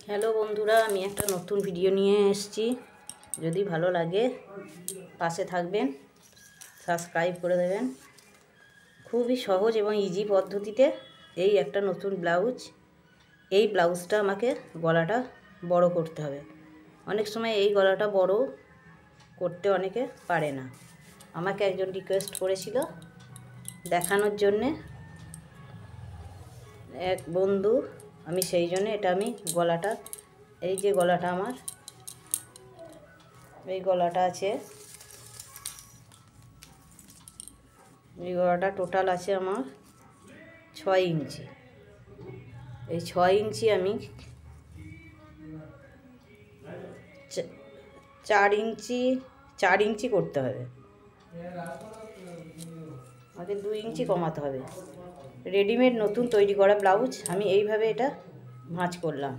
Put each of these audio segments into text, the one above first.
Hello বন্ধুরা, আমি একটা নতুন ভিডিও নিয়ে এসেছি। যদি ভালো লাগে পাশে থাকবেন, সাবস্ক্রাইব করে দেবেন। খুবই সহজ এবং ইজি পদ্ধতিতে এই একটা নতুন ব্লাউজ। এই ব্লাউজটা আমাকে গলাটা বড় করতে হবে। অনেক সময় এই গলাটা বড় করতে অনেকে পারে না। আমাকে একজন রিকোয়েস্ট করেছিল দেখানোর জন্যে এক বন্ধু, আমি সেই জন্য আমি গলাটা, এই যে গলাটা আমার, এই গলাটা আছে, এই গলাটা টোটাল আছে আমার 6 ইঞ্চি। এই 6 ইঞ্চি আমি 4 ইঞ্চি করতে হবে। আমাকে 2 ইঞ্চি কমাতে হবে। রেডিমেড নতুন তৈরি করা ব্লাউজ আমি এইভাবে এটা ভাঁজ করলাম।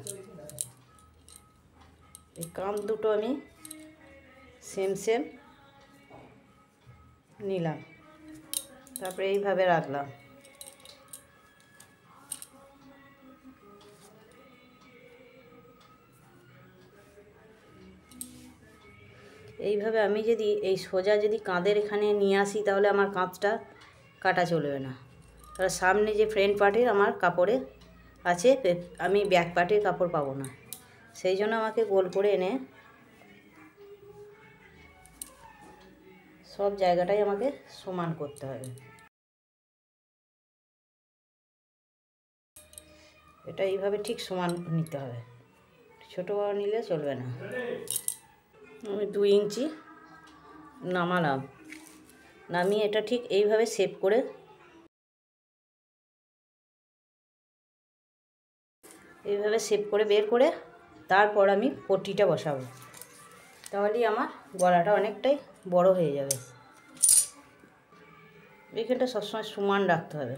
এই কাঁধ দুটো আমি সেম নিলাম, তারপরে এইভাবে রাখলাম। এইভাবে আমি যদি এই সোজা যদি কাঁধের এখানে নিয়ে আসি তাহলে আমার কাঁধটা কাটা চলবে না। তাহলে সামনে যে ফ্রন্ট পার্টের আমার কাপড়ে আছে, আমি ব্যাক পার্টের কাপড় পাবো না। সেই জন্য আমাকে গোল করে এনে সব জায়গাটাই আমাকে সমান করতে হবে। এটা এইভাবে ঠিক সমান নিতে হবে, ছোটো বড় নিলে চলবে না। আমি 2 ইঞ্চি নামালাম, নামিয়ে এটা ঠিক এইভাবে শেপ করে বের করে তারপর আমি পট্টিটা বসাবো। তাহলেই আমার গলাটা অনেকটাই বড় হয়ে যাবে। এখানটা সবসময় সমান রাখতে হবে।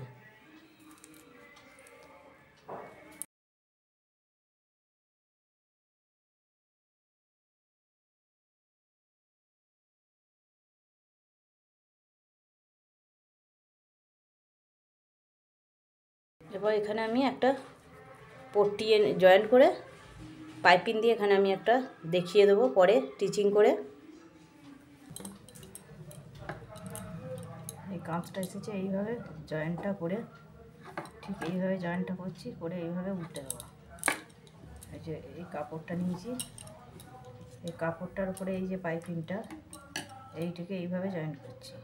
এবার এখানে আমি একটা পট্টি জয়েন করে পাইপিং দিয়ে এখানে আমি একটা দেখিয়ে দেবো পরে টিচিং করে। এই কাঁচটা এসেছে, এইভাবে জয়েন্টটা করে ঠিক এইভাবে জয়েন্টটা করছি, করে এইভাবে উল্টে দেবো। এই যে এই কাপড়টা নিয়েছি, এই কাপড়টার উপরে এই যে পাইপিংটা, এইটাকে এইভাবে জয়েন্ট করছি।